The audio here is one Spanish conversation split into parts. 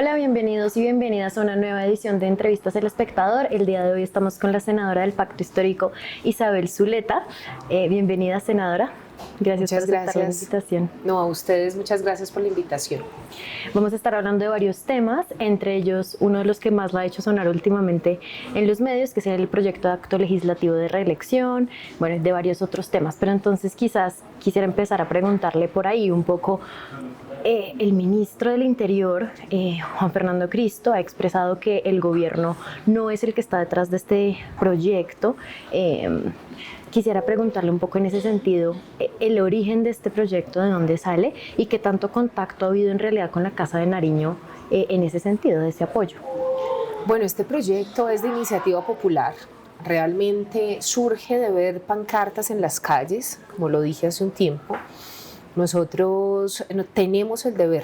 Hola, bienvenidos y bienvenidas a una nueva edición de Entrevistas El Espectador. El día de hoy estamos con la senadora del Pacto Histórico, Isabel Zuleta. Bienvenida, senadora. Gracias por aceptar la invitación. No, a ustedes muchas gracias por la invitación. Vamos a estar hablando de varios temas, entre ellos uno de los que más la ha hecho sonar últimamente en los medios, que es el proyecto de acto legislativo de reelección, bueno, de varios otros temas. Pero entonces quizás quisiera empezar a preguntarle por ahí un poco. El ministro del Interior, Juan Fernando Cristo, ha expresado que el gobierno no es el que está detrás de este proyecto. Quisiera preguntarle un poco en ese sentido el origen de este proyecto, de dónde sale y qué tanto contacto ha habido en realidad con la Casa de Nariño en ese sentido, de ese apoyo. Bueno, este proyecto es de iniciativa popular. Realmente surge de ver pancartas en las calles, como lo dije hace un tiempo. Nosotros tenemos el deber,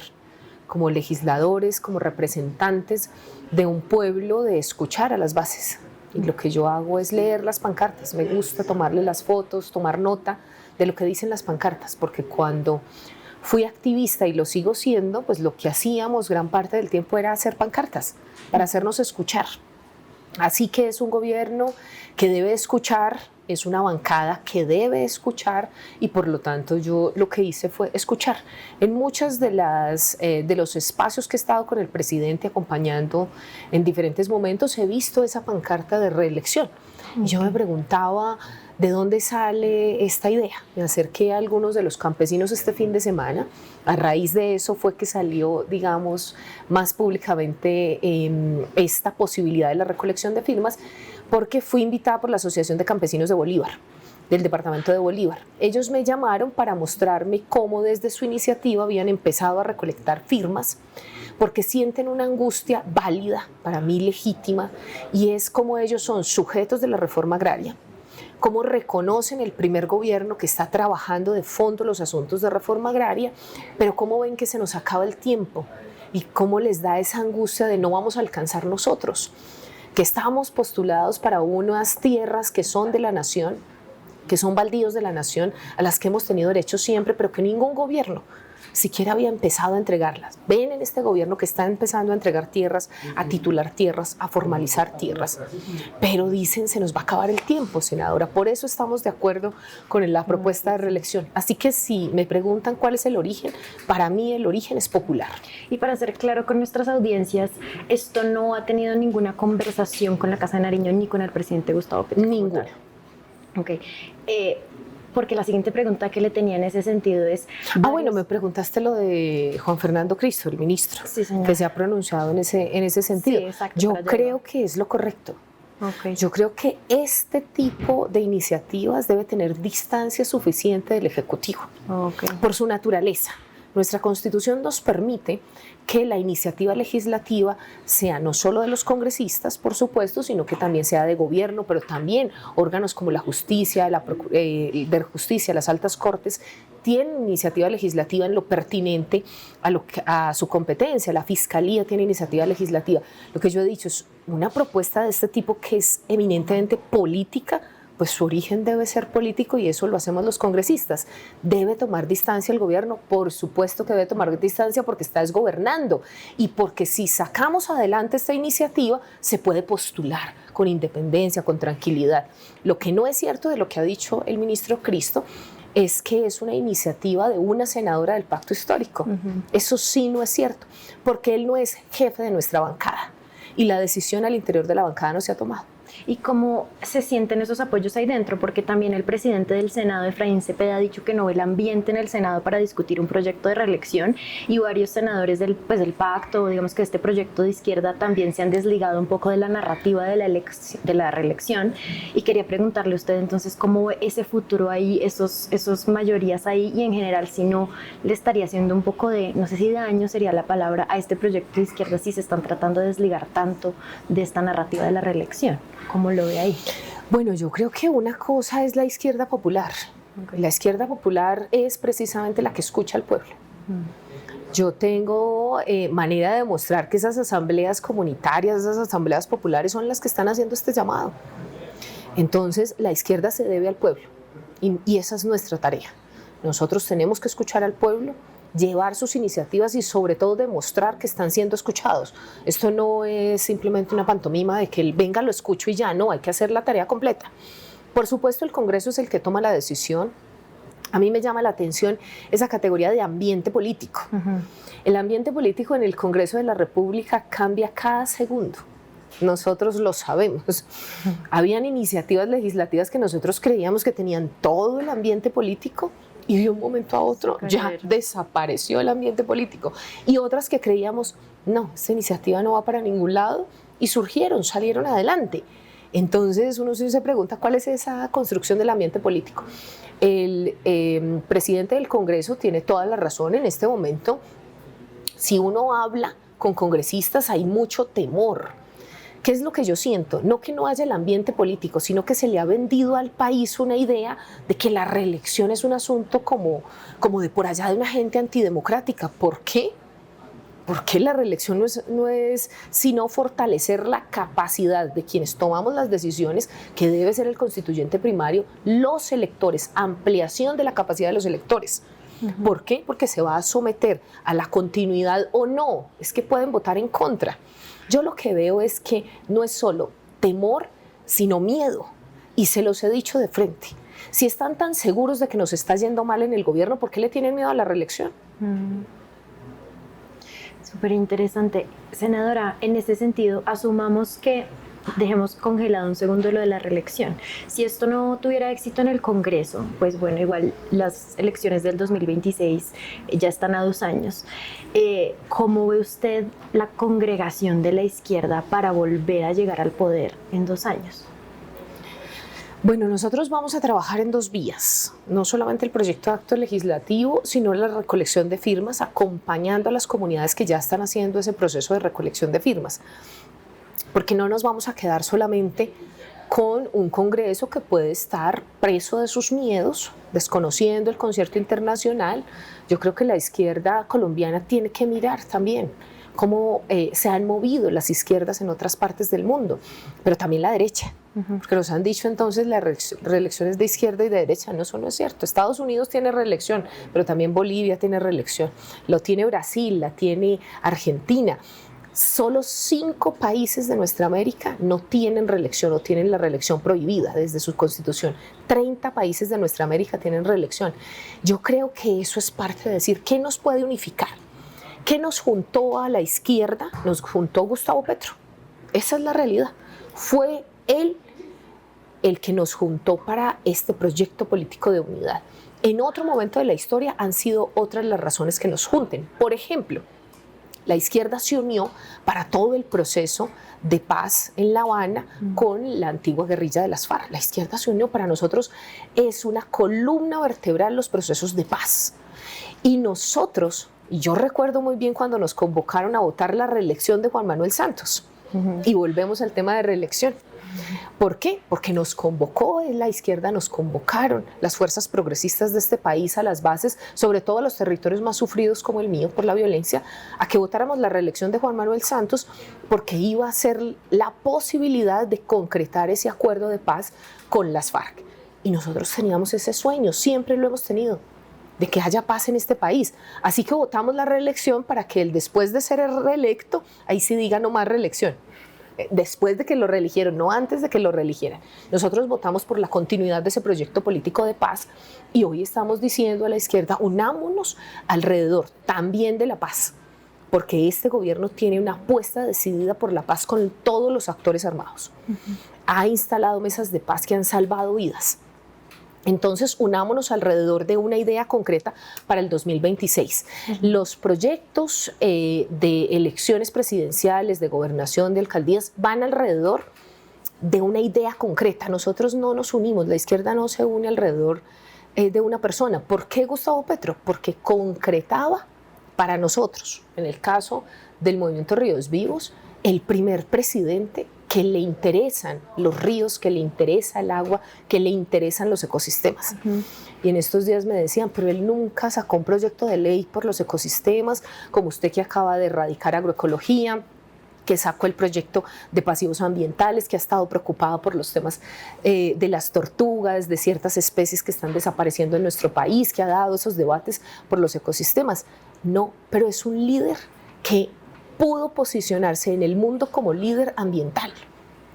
como legisladores, como representantes de un pueblo, de escuchar a las bases. Y lo que yo hago es leer las pancartas. Me gusta tomarle las fotos, tomar nota de lo que dicen las pancartas, porque cuando fui activista y lo sigo siendo, pues lo que hacíamos gran parte del tiempo era hacer pancartas para hacernos escuchar. Así que es un gobierno que debe escuchar, es una bancada que debe escuchar y por lo tanto yo lo que hice fue escuchar. En muchas de los espacios que he estado con el presidente acompañando en diferentes momentos he visto esa pancarta de reelección. Y yo me preguntaba de dónde sale esta idea. Me acerqué a algunos de los campesinos este fin de semana. A raíz de eso fue que salió, digamos, más públicamente esta posibilidad de la recolección de firmas, porque fui invitada por la Asociación de Campesinos de Bolívar, del departamento de Bolívar. Ellos me llamaron para mostrarme cómo desde su iniciativa habían empezado a recolectar firmas, porque sienten una angustia válida, para mí legítima, y es como ellos son sujetos de la reforma agraria, cómo reconocen el primer gobierno que está trabajando de fondo los asuntos de reforma agraria, pero cómo ven que se nos acaba el tiempo y cómo les da esa angustia de no vamos a alcanzar nosotros, que estamos postulados para unas tierras que son de la nación, que son baldíos de la nación, a las que hemos tenido derecho siempre, pero que ningún gobierno siquiera había empezado a entregarlas. Ven en este gobierno que está empezando a entregar tierras, a titular tierras, a formalizar tierras, pero dicen se nos va a acabar el tiempo, senadora. Por eso estamos de acuerdo con la propuesta de reelección. Así que si me preguntan cuál es el origen, para mí el origen es popular. Y para ser claro con nuestras audiencias, esto no ha tenido ninguna conversación con la Casa de Nariño ni con el presidente Gustavo Petro. Ninguna. Ok. Porque la siguiente pregunta que le tenía en ese sentido es... Bueno, me preguntaste lo de Juan Fernando Cristo, el ministro, sí, que se ha pronunciado en ese sentido. Sí, exacto, yo creo que es lo correcto. Okay. Yo creo que este tipo de iniciativas debe tener distancia suficiente del Ejecutivo, por su naturaleza. Nuestra Constitución nos permite que la iniciativa legislativa sea no solo de los congresistas, por supuesto, sino que también sea de gobierno, pero también órganos como la justicia, de justicia, las altas cortes, tienen iniciativa legislativa en lo pertinente a su competencia. La Fiscalía tiene iniciativa legislativa. Lo que yo he dicho es una propuesta de este tipo que es eminentemente política, pues su origen debe ser político y eso lo hacemos los congresistas. ¿Debe tomar distancia el gobierno? Por supuesto que debe tomar distancia porque está desgobernando y porque si sacamos adelante esta iniciativa se puede postular con independencia, con tranquilidad. Lo que no es cierto de lo que ha dicho el ministro Cristo es que es una iniciativa de una senadora del Pacto Histórico. Eso sí no es cierto, porque él no es jefe de nuestra bancada y la decisión al interior de la bancada no se ha tomado. ¿Y cómo se sienten esos apoyos ahí dentro? Porque también el presidente del Senado, Efraín Cepeda, ha dicho que no ve el ambiente en el Senado para discutir un proyecto de reelección y varios senadores del pacto, digamos que este proyecto de izquierda también se han desligado un poco de la narrativa de la reelección. Y quería preguntarle a usted entonces cómo ve ese futuro ahí, esos mayorías ahí y en general si no le estaría haciendo un poco de, no sé si daño sería la palabra, a este proyecto de izquierda si se están tratando de desligar tanto de esta narrativa de la reelección. ¿Cómo lo ve ahí? Bueno, yo creo que una cosa es la izquierda popular. La izquierda popular es precisamente la que escucha al pueblo. Yo tengo manera de demostrar que esas asambleas comunitarias, esas asambleas populares son las que están haciendo este llamado. Entonces, la izquierda se debe al pueblo y esa es nuestra tarea. Nosotros tenemos que escuchar al pueblo llevar sus iniciativas y sobre todo demostrar que están siendo escuchados. Esto no es simplemente una pantomima de que venga, lo escucho y ya, no, hay que hacer la tarea completa. Por supuesto, el Congreso es el que toma la decisión. A mí me llama la atención esa categoría de ambiente político. El ambiente político en el Congreso de la República cambia cada segundo. Nosotros lo sabemos. Habían iniciativas legislativas que nosotros creíamos que tenían todo el ambiente político y de un momento a otro ya desapareció el ambiente político. Y otras que creíamos, no, esta iniciativa no va para ningún lado y salieron adelante. Entonces uno se pregunta cuál es esa construcción del ambiente político. El presidente del Congreso tiene toda la razón en este momento. Si uno habla con congresistas hay mucho temor. ¿Qué es lo que yo siento? No que no haya el ambiente político, sino que se le ha vendido al país una idea de que la reelección es un asunto como de por allá de una gente antidemocrática. ¿Por qué? Porque la reelección no es sino fortalecer la capacidad de quienes tomamos las decisiones, que debe ser el constituyente primario, los electores, ampliación de la capacidad de los electores. ¿Por qué? Porque se va a someter a la continuidad o no, es que pueden votar en contra. Yo lo que veo es que no es solo temor, sino miedo, y se los he dicho de frente. Si están tan seguros de que nos está yendo mal en el gobierno, ¿por qué le tienen miedo a la reelección? Súper interesante. Senadora, en este sentido, asumamos que dejemos congelado un segundo lo de la reelección. Si esto no tuviera éxito en el Congreso, pues bueno, igual las elecciones del 2026 ya están a 2 años. ¿Cómo ve usted la congregación de la izquierda para volver a llegar al poder en 2 años? Bueno, nosotros vamos a trabajar en 2 vías, no solamente el proyecto de acto legislativo, sino la recolección de firmas, acompañando a las comunidades que ya están haciendo ese proceso de recolección de firmas, porque no nos vamos a quedar solamente con un Congreso que puede estar preso de sus miedos, desconociendo el concierto internacional. Yo creo que la izquierda colombiana tiene que mirar también cómo se han movido las izquierdas en otras partes del mundo, pero también la derecha, porque nos han dicho entonces las reelecciones de izquierda y de derecha. No, eso no es cierto. Estados Unidos tiene reelección, pero también Bolivia tiene reelección, lo tiene Brasil, la tiene Argentina. Solo 5 países de nuestra América no tienen reelección o tienen la reelección prohibida desde su constitución. 30 países de nuestra América tienen reelección. Yo creo que eso es parte de decir, ¿qué nos puede unificar? ¿Qué nos juntó a la izquierda? Nos juntó Gustavo Petro. Esa es la realidad. Fue él el que nos juntó para este proyecto político de unidad. En otro momento de la historia han sido otras las razones que nos junten. Por ejemplo, la izquierda se unió para todo el proceso de paz en La Habana con la antigua guerrilla de las FARC. La izquierda se unió, para nosotros es una columna vertebral los procesos de paz. Y nosotros, y yo recuerdo muy bien cuando nos convocaron a votar la reelección de Juan Manuel Santos, y volvemos al tema de reelección. ¿Por qué? Porque nos convocó la izquierda, nos convocaron las fuerzas progresistas de este país a las bases, sobre todo a los territorios más sufridos como el mío por la violencia, a que votáramos la reelección de Juan Manuel Santos, porque iba a ser la posibilidad de concretar ese acuerdo de paz con las FARC. Y nosotros teníamos ese sueño, siempre lo hemos tenido, de que haya paz en este país. Así que votamos la reelección para que él, después de ser reelecto, ahí sí diga no más reelección. Después de que lo reeligieron, no antes de que lo reeligieran. Nosotros votamos por la continuidad de ese proyecto político de paz y hoy estamos diciendo a la izquierda, unámonos alrededor también de la paz, porque este gobierno tiene una apuesta decidida por la paz con todos los actores armados. Ha instalado mesas de paz que han salvado vidas. Entonces, unámonos alrededor de una idea concreta para el 2026. Los proyectos de elecciones presidenciales, de gobernación, de alcaldías, van alrededor de una idea concreta. Nosotros no nos unimos, la izquierda no se une alrededor de una persona. ¿Por qué Gustavo Petro? Porque concretaba para nosotros, en el caso del Movimiento Ríos Vivos, el primer presidente que le interesan los ríos, que le interesa el agua, que le interesan los ecosistemas. Y en estos días me decían, pero él nunca sacó un proyecto de ley por los ecosistemas, como usted que acaba de erradicar agroecología, que sacó el proyecto de pasivos ambientales, que ha estado preocupada por los temas de las tortugas, de ciertas especies que están desapareciendo en nuestro país, que ha dado esos debates por los ecosistemas. No, pero es un líder que pudo posicionarse en el mundo como líder ambiental.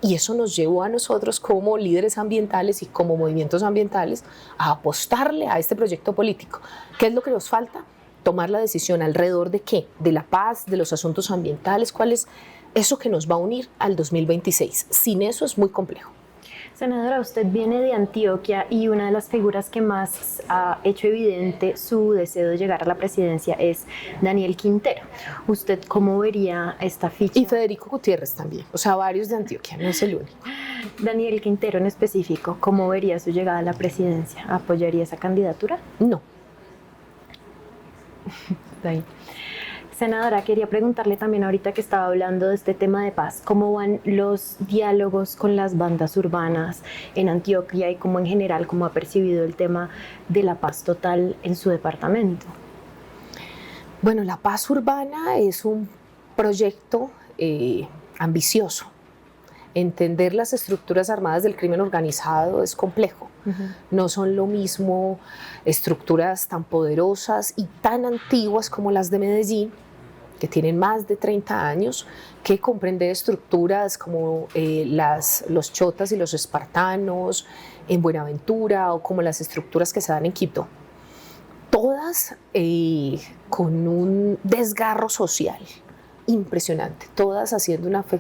Y eso nos llevó a nosotros como líderes ambientales y como movimientos ambientales a apostarle a este proyecto político. ¿Qué es lo que nos falta? Tomar la decisión alrededor de qué, de la paz, de los asuntos ambientales, cuál es eso que nos va a unir al 2026. Sin eso es muy complejo. Senadora, usted viene de Antioquia y una de las figuras que más ha hecho evidente su deseo de llegar a la presidencia es Daniel Quintero. ¿Usted cómo vería esta ficha? Y Federico Gutiérrez también, o sea, varios de Antioquia, no es el único. Daniel Quintero en específico, ¿cómo vería su llegada a la presidencia? ¿Apoyaría esa candidatura? No. Bien. Senadora, quería preguntarle también ahorita que estaba hablando de este tema de paz, ¿cómo van los diálogos con las bandas urbanas en Antioquia y cómo en general, cómo ha percibido el tema de la paz total en su departamento? Bueno, la paz urbana es un proyecto ambicioso. Entender las estructuras armadas del crimen organizado es complejo. No son lo mismo estructuras tan poderosas y tan antiguas como las de Medellín, que tienen más de 30 años, que comprender estructuras como los chotas y los espartanos en Buenaventura o como las estructuras que se dan en Quibdó. Todas con un desgarro social impresionante, todas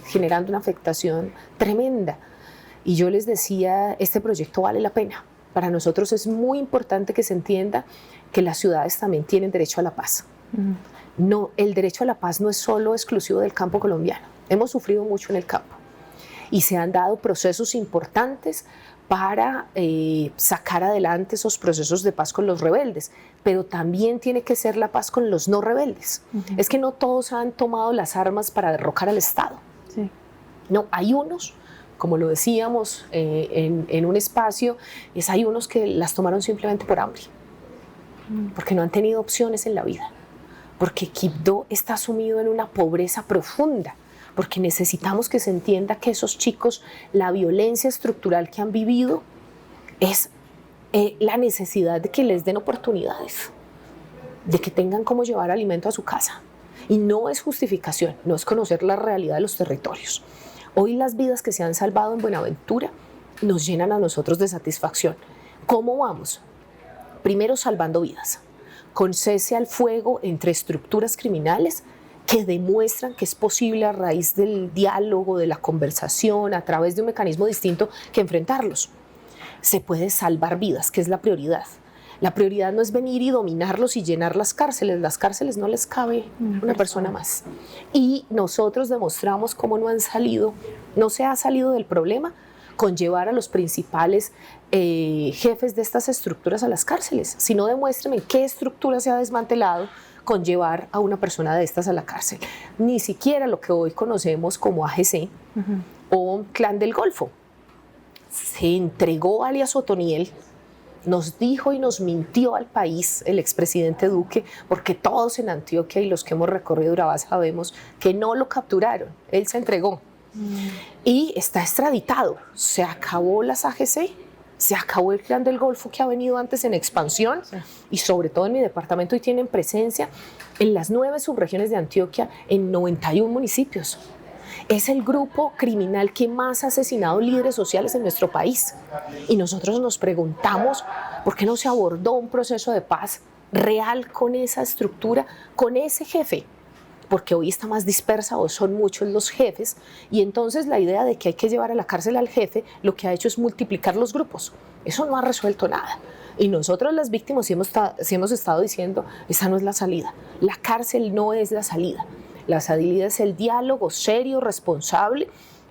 generando una afectación tremenda. Y yo les decía, este proyecto vale la pena. Para nosotros es muy importante que se entienda que las ciudades también tienen derecho a la paz. No, el derecho a la paz no es solo exclusivo del campo colombiano. Hemos sufrido mucho en el campo y se han dado procesos importantes para sacar adelante esos procesos de paz con los rebeldes, pero también tiene que ser la paz con los no rebeldes. Es que no todos han tomado las armas para derrocar al Estado. Sí. No, hay unos, como lo decíamos en un espacio, hay unos que las tomaron simplemente por hambre, porque no han tenido opciones en la vida, porque Quibdó está sumido en una pobreza profunda, porque necesitamos que se entienda que esos chicos, la violencia estructural que han vivido es la necesidad de que les den oportunidades, de que tengan cómo llevar alimento a su casa. Y no es justificación, no es conocer la realidad de los territorios. Hoy las vidas que se han salvado en Buenaventura nos llenan a nosotros de satisfacción. ¿Cómo vamos? Primero salvando vidas, con cese al fuego entre estructuras criminales que demuestran que es posible a raíz del diálogo, de la conversación, a través de un mecanismo distinto que enfrentarlos. Se puede salvar vidas, que es la prioridad. La prioridad no es venir y dominarlos y llenar las cárceles no les cabe una persona más. Y nosotros demostramos cómo no se ha salido del problema con llevar a los principales jefes de estas estructuras a las cárceles. Si no, demuéstrenme qué estructura se ha desmantelado con llevar a una persona de estas a la cárcel. Ni siquiera lo que hoy conocemos como AGC o Clan del Golfo. Se entregó alias Otoniel, nos dijo y nos mintió al país el expresidente Duque, porque todos en Antioquia y los que hemos recorrido Urabá sabemos que no lo capturaron, él se entregó y está extraditado. Se acabó las AGC, se acabó el Clan del Golfo que ha venido antes en expansión y sobre todo en mi departamento y tienen presencia en las 9 subregiones de Antioquia en 91 municipios. Es el grupo criminal que más ha asesinado líderes sociales en nuestro país. Y nosotros nos preguntamos por qué no se abordó un proceso de paz real con esa estructura, con ese jefe. Porque hoy está más dispersa o son muchos los jefes. Y entonces la idea de que hay que llevar a la cárcel al jefe, lo que ha hecho es multiplicar los grupos. Eso no ha resuelto nada. Y nosotros las víctimas sí hemos estado diciendo, esa no es la salida. La cárcel no es la salida. La salida es el diálogo serio, responsable,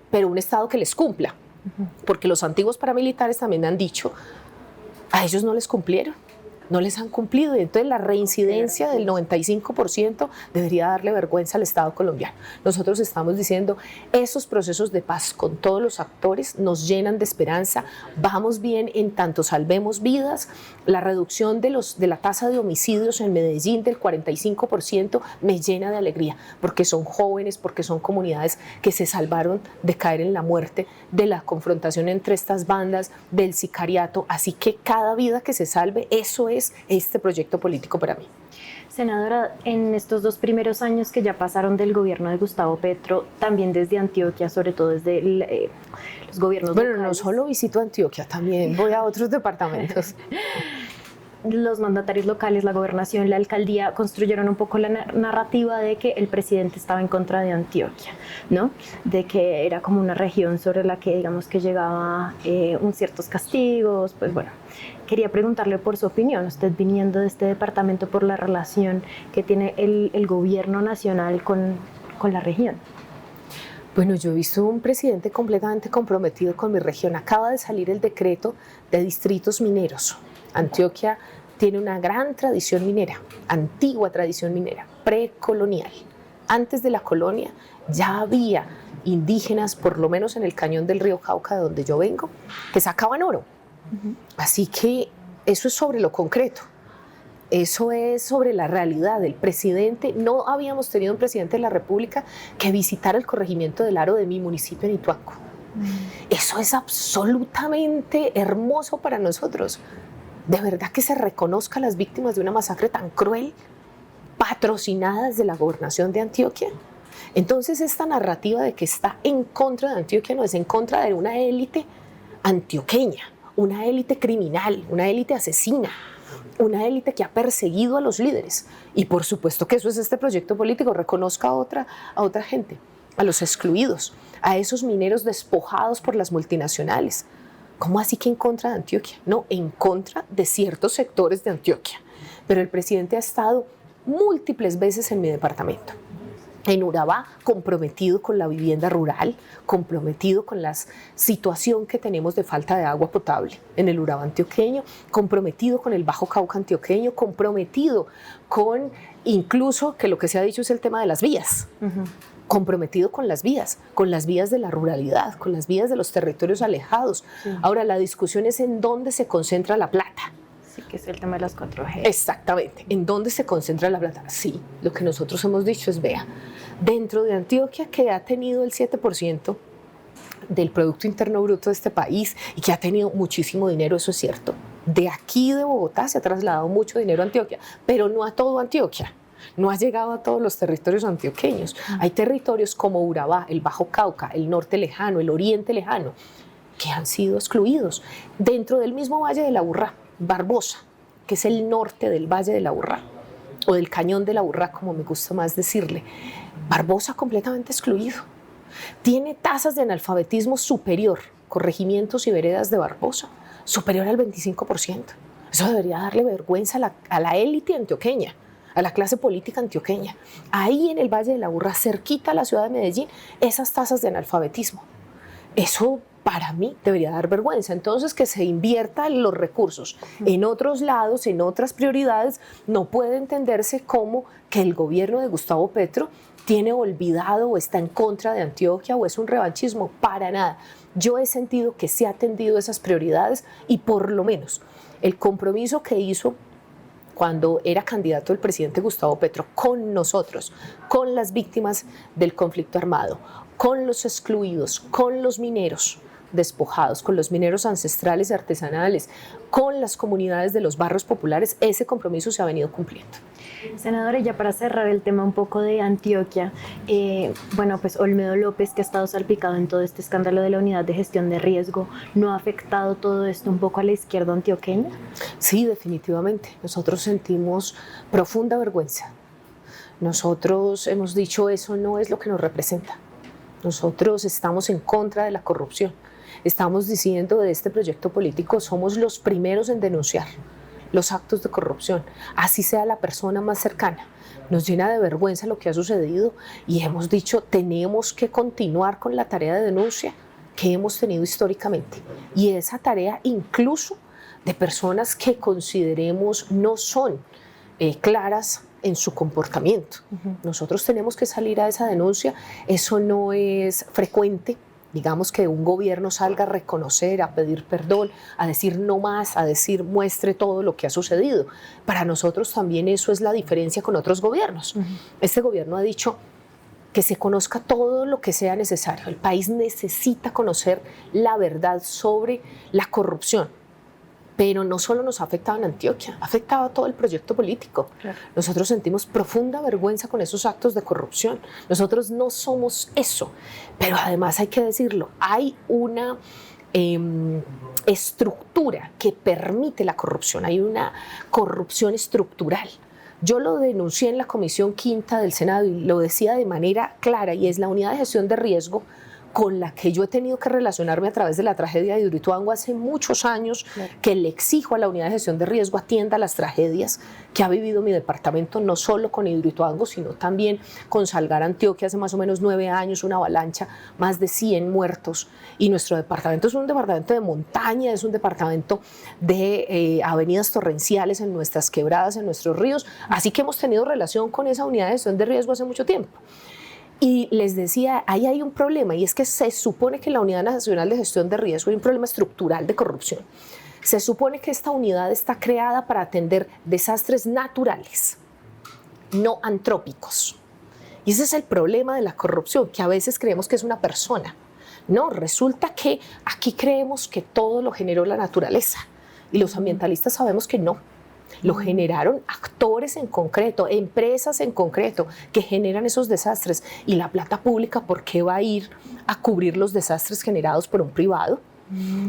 pero un Estado que les cumpla. Porque los antiguos paramilitares también han dicho, a ellos no les cumplieron. no les han cumplido, y entonces la reincidencia del 95% debería darle vergüenza al Estado colombiano. Nosotros estamos diciendo, esos procesos de paz con todos los actores nos llenan de esperanza, vamos bien en tanto salvemos vidas, la reducción de la tasa de homicidios en Medellín del 45% me llena de alegría, porque son jóvenes, porque son comunidades que se salvaron de caer en la muerte, de la confrontación entre estas bandas, del sicariato, así que cada vida que se salve, eso es este proyecto político para mí. Senadora, en estos 2 primeros años que ya pasaron del gobierno de Gustavo Petro, también desde Antioquia, sobre todo desde los gobiernos locales. Bueno, no solo visito Antioquia, también voy a otros departamentos. Los mandatarios locales, la gobernación, la alcaldía construyeron un poco la narrativa de que el presidente estaba en contra de Antioquia, ¿no? De que era como una región sobre la que, digamos, que llegaba ciertos castigos, pues bueno. Quería preguntarle por su opinión, usted viniendo de este departamento, por la relación que tiene el gobierno nacional con la región. Bueno, yo he visto un presidente completamente comprometido con mi región. Acaba de salir el decreto de distritos mineros. Antioquia tiene una gran tradición minera, antigua tradición minera, precolonial. Antes de la colonia ya había indígenas, por lo menos en el cañón del río Cauca, de donde yo vengo, que sacaban oro. Así que eso es sobre lo concreto, eso es sobre la realidad. El presidente, no habíamos tenido un presidente de la República que visitara el corregimiento del Aro de mi municipio en Ituango. Eso es absolutamente hermoso para nosotros. De verdad que se reconozca a las víctimas de una masacre tan cruel, patrocinada desde la gobernación de Antioquia. Entonces esta narrativa de que está en contra de Antioquia no es en contra de una élite antioqueña, una élite criminal, una élite asesina, una élite que ha perseguido a los líderes. Y por supuesto que eso es este proyecto político, reconozca a otra gente, a los excluidos, a esos mineros despojados por las multinacionales. ¿Cómo así que en contra de Antioquia? No, en contra de ciertos sectores de Antioquia. Pero el presidente ha estado múltiples veces en mi departamento. En Urabá, comprometido con la vivienda rural, comprometido con la situación que tenemos de falta de agua potable en el Urabá antioqueño, comprometido con el Bajo Cauca antioqueño, comprometido con, incluso, que lo que se ha dicho es el tema de las vías, comprometido con las vías de la ruralidad, con las vías de los territorios alejados. Ahora, la discusión es en dónde se concentra la plata. Sí, que es el tema de las 4G. Exactamente. ¿En dónde se concentra la plata? Sí, lo que nosotros hemos dicho es, vea, dentro de Antioquia, que ha tenido el 7% del Producto Interno Bruto de este país y que ha tenido muchísimo dinero, eso es cierto. De aquí de Bogotá se ha trasladado mucho dinero a Antioquia, pero no a todo Antioquia. No ha llegado a todos los territorios antioqueños. Hay territorios como Urabá, el Bajo Cauca, el norte lejano, el oriente lejano, que han sido excluidos. Dentro del mismo Valle de la Aburrá, Barbosa, que es el norte del Valle de la Aburrá, o del Cañón de la Aburrá, como me gusta más decirle. Barbosa completamente excluido. Tiene tasas de analfabetismo superior, corregimientos y veredas de Barbosa, superior al 25%. Eso debería darle vergüenza a la élite antioqueña, a la clase política antioqueña. Ahí en el Valle de la Aburrá, cerquita a la ciudad de Medellín, esas tasas de analfabetismo. Eso para mí debería dar vergüenza. Entonces, que se inviertan los recursos en otros lados, en otras prioridades, no puede entenderse como que el gobierno de Gustavo Petro tiene olvidado o está en contra de Antioquia o es un revanchismo. Para nada. Yo he sentido que se ha atendido esas prioridades y por lo menos el compromiso que hizo cuando era candidato el presidente Gustavo Petro con nosotros, con las víctimas del conflicto armado, con los excluidos, con los mineros despojados, con los mineros ancestrales y artesanales, con las comunidades de los barrios populares, ese compromiso se ha venido cumpliendo. Senadora, ya para cerrar el tema un poco de Antioquia, bueno, pues Olmedo López, que ha estado salpicado en todo este escándalo de la unidad de gestión de riesgo, ¿no ha afectado todo esto un poco a la izquierda antioqueña? Sí, definitivamente. Nosotros sentimos profunda vergüenza. Nosotros hemos dicho, eso no es lo que nos representa. Nosotros estamos en contra de la corrupción. Estamos diciendo de este proyecto político, somos los primeros en denunciar los actos de corrupción, así sea la persona más cercana. Nos llena de vergüenza lo que ha sucedido y hemos dicho, tenemos que continuar con la tarea de denuncia que hemos tenido históricamente. Y esa tarea incluso de personas que consideremos no son claras en su comportamiento. Nosotros tenemos que salir a esa denuncia. Eso no es frecuente. Digamos que un gobierno salga a reconocer, a pedir perdón, a decir no más, a decir muestre todo lo que ha sucedido. Para nosotros también eso es la diferencia con otros gobiernos. Este gobierno ha dicho que se conozca todo lo que sea necesario. El país necesita conocer la verdad sobre la corrupción. Pero no solo nos ha afectado en Antioquia, ha afectado a todo el proyecto político. Claro. Nosotros sentimos profunda vergüenza con esos actos de corrupción. Nosotros no somos eso, pero además hay que decirlo, hay una estructura que permite la corrupción, hay una corrupción estructural. Yo lo denuncié en la Comisión Quinta del Senado y lo decía de manera clara, y es la unidad de gestión de riesgo con la que yo he tenido que relacionarme a través de la tragedia de Hidroituango hace muchos años, claro, que le exijo a la unidad de gestión de riesgo atienda las tragedias que ha vivido mi departamento, no solo con Hidroituango, sino también con Salgar, Antioquia, hace más o menos 9 años, una avalancha, más de 100 muertos, y nuestro departamento es un departamento de montaña, es un departamento de avenidas torrenciales en nuestras quebradas, en nuestros ríos, así que hemos tenido relación con esa unidad de gestión de riesgo hace mucho tiempo. Y les decía, ahí hay un problema, y es que se supone que la Unidad Nacional de Gestión de Riesgo hay un problema estructural de corrupción. Se supone que esta unidad está creada para atender desastres naturales, no antrópicos. Y ese es el problema de la corrupción, que a veces creemos que es una persona. No, resulta que aquí creemos que todo lo generó la naturaleza, y los ambientalistas sabemos que no. Lo generaron actores en concreto, empresas en concreto que generan esos desastres, y la plata pública, ¿por qué va a ir a cubrir los desastres generados por un privado?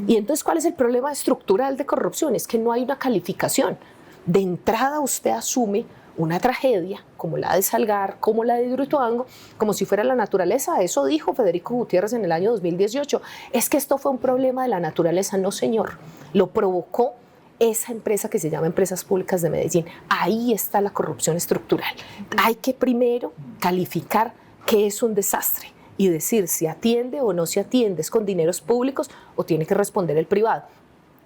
Y entonces, ¿cuál es el problema estructural de corrupción? Es que no hay una calificación. De entrada usted asume una tragedia como la de Salgar, como la de Hidroituango, como si fuera la naturaleza. Eso dijo Federico Gutiérrez en el año 2018. Es que esto fue un problema de la naturaleza. No, señor, lo provocó esa empresa que se llama Empresas Públicas de Medellín. Ahí está la corrupción estructural. Hay que primero calificar qué es un desastre y decir si atiende o no se atiende, es con dineros públicos o tiene que responder el privado.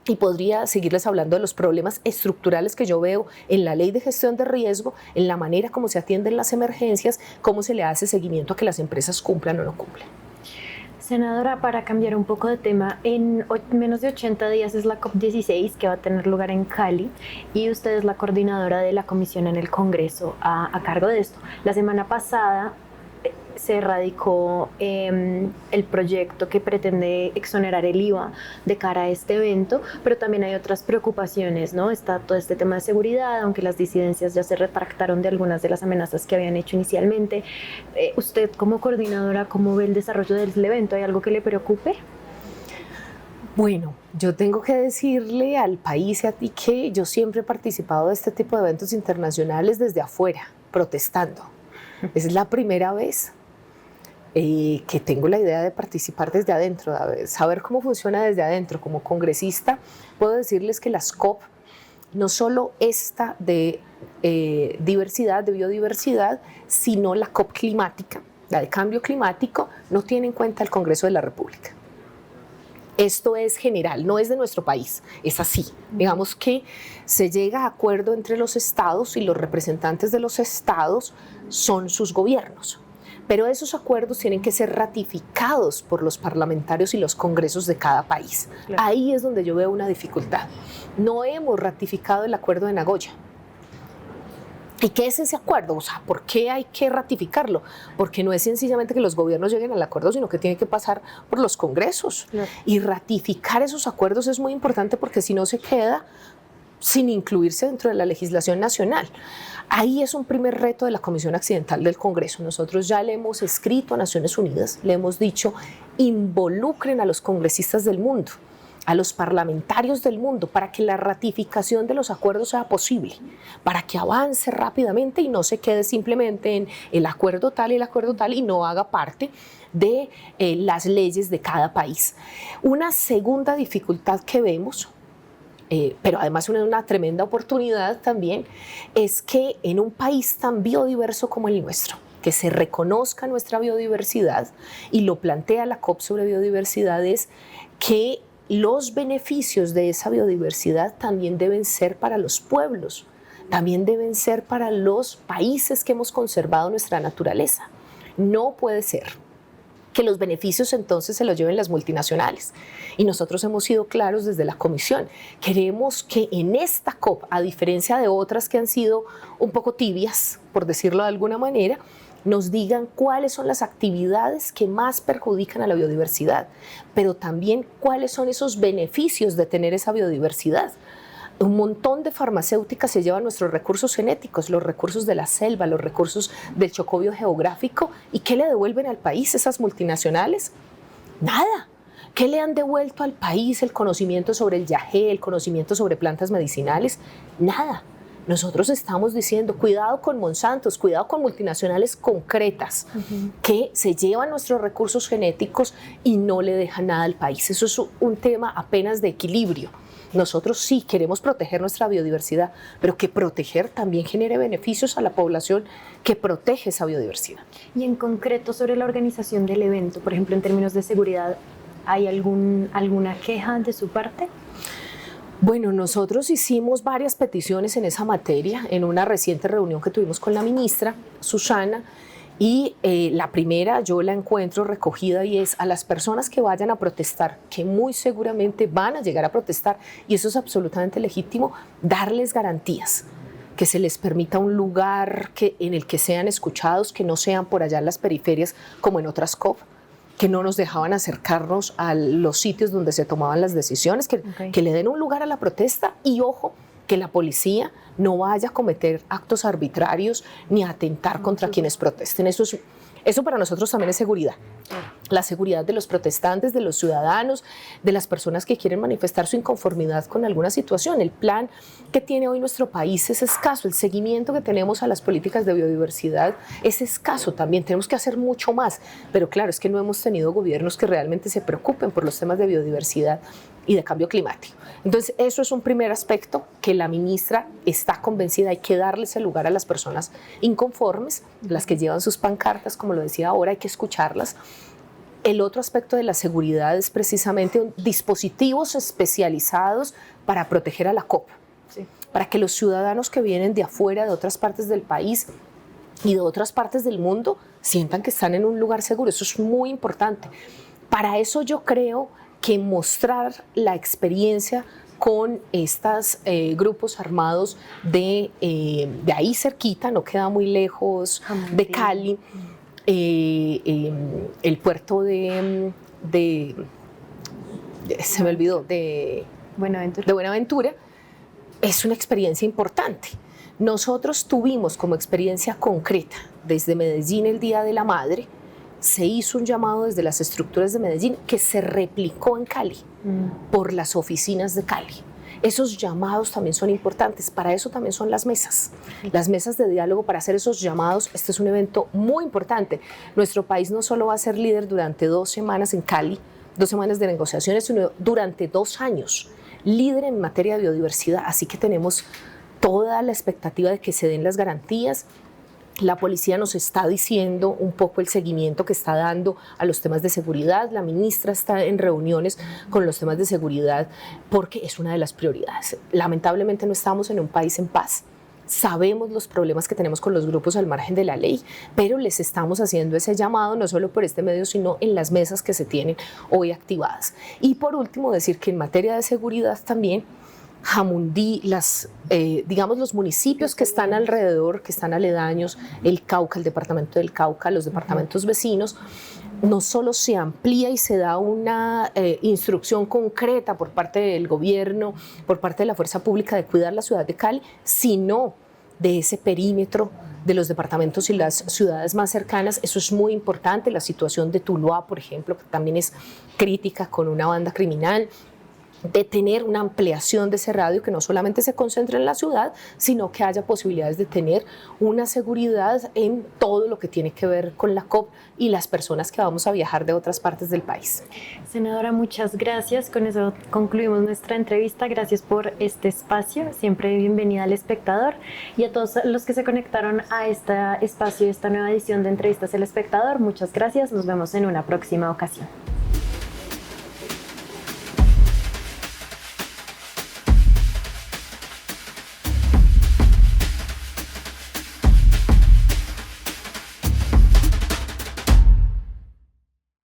Y podría seguirles hablando de los problemas estructurales que yo veo en la ley de gestión de riesgo, en la manera como se atienden las emergencias, cómo se le hace seguimiento a que las empresas cumplan o no cumplan. Senadora, para cambiar un poco de tema, en menos de 80 días es la COP16 que va a tener lugar en Cali, y usted es la coordinadora de la comisión en el Congreso a cargo de esto. La semana pasada se radicó el proyecto que pretende exonerar el IVA de cara a este evento, pero también hay otras preocupaciones, ¿no? Está todo este tema de seguridad, aunque las disidencias ya se retractaron de algunas de las amenazas que habían hecho inicialmente. Usted, como coordinadora, ¿cómo ve el desarrollo del evento? ¿Hay algo que le preocupe? Bueno, yo tengo que decirle al país y a ti que yo siempre he participado de este tipo de eventos internacionales desde afuera, protestando. Es la primera vez que tengo la idea de participar desde adentro, de saber cómo funciona desde adentro. Como congresista puedo decirles que las COP, no solo esta de diversidad, de biodiversidad, sino la COP climática, la de cambio climático, no tiene en cuenta el Congreso de la República. Esto es general, no es de nuestro país, es así. Digamos que se llega a acuerdo entre los estados y los representantes de los estados son sus gobiernos. Pero esos acuerdos tienen que ser ratificados por los parlamentarios y los congresos de cada país. Claro. Ahí es donde yo veo una dificultad. No hemos ratificado el acuerdo de Nagoya. ¿Y qué es ese acuerdo? O sea, ¿por qué hay que ratificarlo? Porque no es sencillamente que los gobiernos lleguen al acuerdo, sino que tiene que pasar por los congresos. Claro. Y ratificar esos acuerdos es muy importante, porque si no se queda sin incluirse dentro de la legislación nacional. Ahí es un primer reto de la Comisión Accidental del Congreso. Nosotros ya le hemos escrito a Naciones Unidas, le hemos dicho, involucren a los congresistas del mundo, a los parlamentarios del mundo, para que la ratificación de los acuerdos sea posible, para que avance rápidamente y no se quede simplemente en el acuerdo tal y no haga parte de las leyes de cada país. Una segunda dificultad que vemos, pero además una tremenda oportunidad también, es que en un país tan biodiverso como el nuestro, que se reconozca nuestra biodiversidad, y lo plantea la COP sobre biodiversidad, es que los beneficios de esa biodiversidad también deben ser para los pueblos, también deben ser para los países que hemos conservado nuestra naturaleza. No puede ser que los beneficios entonces se los lleven las multinacionales. Y nosotros hemos sido claros desde la Comisión. Queremos que en esta COP, a diferencia de otras que han sido un poco tibias, por decirlo de alguna manera, nos digan cuáles son las actividades que más perjudican a la biodiversidad, pero también cuáles son esos beneficios de tener esa biodiversidad. Un montón de farmacéuticas se llevan nuestros recursos genéticos, los recursos de la selva, los recursos del chocobio geográfico. ¿Y qué le devuelven al país esas multinacionales? Nada. ¿Qué le han devuelto al país? El conocimiento sobre el yagé, el conocimiento sobre plantas medicinales. Nada. Nosotros estamos diciendo, cuidado con Monsantos, cuidado con multinacionales concretas que se llevan nuestros recursos genéticos y no le dejan nada al país. Eso es un tema apenas de equilibrio. Nosotros sí queremos proteger nuestra biodiversidad, pero que proteger también genere beneficios a la población que protege esa biodiversidad. Y en concreto sobre la organización del evento, por ejemplo, en términos de seguridad, ¿hay alguna queja de su parte? Bueno, nosotros hicimos varias peticiones en esa materia en una reciente reunión que tuvimos con la ministra Susana. Y la primera yo la encuentro recogida y es a las personas que vayan a protestar, que muy seguramente van a llegar a protestar, y eso es absolutamente legítimo, darles garantías, que se les permita un lugar en el que sean escuchados, que no sean por allá en las periferias como en otras COP, que no nos dejaban acercarnos a los sitios donde se tomaban las decisiones, que le den un lugar a la protesta y, ojo, que la policía no vaya a cometer actos arbitrarios ni a atentar contra quienes protesten. Eso para nosotros también es seguridad. La seguridad de los protestantes, de los ciudadanos, de las personas que quieren manifestar su inconformidad con alguna situación. El plan que tiene hoy nuestro país es escaso. El seguimiento que tenemos a las políticas de biodiversidad es escaso también. Tenemos que hacer mucho más. Pero claro, es que no hemos tenido gobiernos que realmente se preocupen por los temas de biodiversidad y de cambio climático. Entonces, eso es un primer aspecto que la ministra está convencida. Hay que darle ese lugar a las personas inconformes, las que llevan sus pancartas, como lo decía ahora, hay que escucharlas. El otro aspecto de la seguridad es precisamente dispositivos especializados para proteger a la COP, para que los ciudadanos que vienen de afuera, de otras partes del país y de otras partes del mundo, sientan que están en un lugar seguro. Eso es muy importante. Para eso yo creo que mostrar la experiencia con estos grupos armados de ahí cerquita, no queda muy lejos, de Cali, el puerto se me olvidó, de Buenaventura, es una experiencia importante. Nosotros tuvimos como experiencia concreta desde Medellín el Día de la Madre. Se hizo un llamado desde las estructuras de Medellín que se replicó en Cali por las oficinas de Cali. Esos llamados también son importantes, para eso también son las mesas de diálogo, para hacer esos llamados. Este es un evento muy importante. Nuestro país no solo va a ser líder durante 2 semanas en Cali, 2 semanas de negociaciones, sino durante 2 años, líder en materia de biodiversidad, así que tenemos toda la expectativa de que se den las garantías. La policía nos está diciendo un poco el seguimiento que está dando a los temas de seguridad. La ministra está en reuniones con los temas de seguridad porque es una de las prioridades. Lamentablemente no estamos en un país en paz. Sabemos los problemas que tenemos con los grupos al margen de la ley, pero les estamos haciendo ese llamado no solo por este medio, sino en las mesas que se tienen hoy activadas. Y por último, decir que en materia de seguridad también, Jamundí, digamos los municipios que están alrededor, que están aledaños, el Cauca, el departamento del Cauca, los departamentos vecinos, no solo se amplía y se da una instrucción concreta por parte del gobierno, por parte de la fuerza pública de cuidar la ciudad de Cali, sino de ese perímetro de los departamentos y las ciudades más cercanas. Eso es muy importante. La situación de Tuluá, por ejemplo, que también es crítica con una banda criminal, de tener una ampliación de ese radio que no solamente se concentre en la ciudad, sino que haya posibilidades de tener una seguridad en todo lo que tiene que ver con la COP y las personas que vamos a viajar de otras partes del país. Senadora, muchas gracias. Con eso concluimos nuestra entrevista. Gracias por este espacio. Siempre bienvenida al espectador y a todos los que se conectaron a este espacio, esta nueva edición de Entrevistas El Espectador. Muchas gracias. Nos vemos en una próxima ocasión.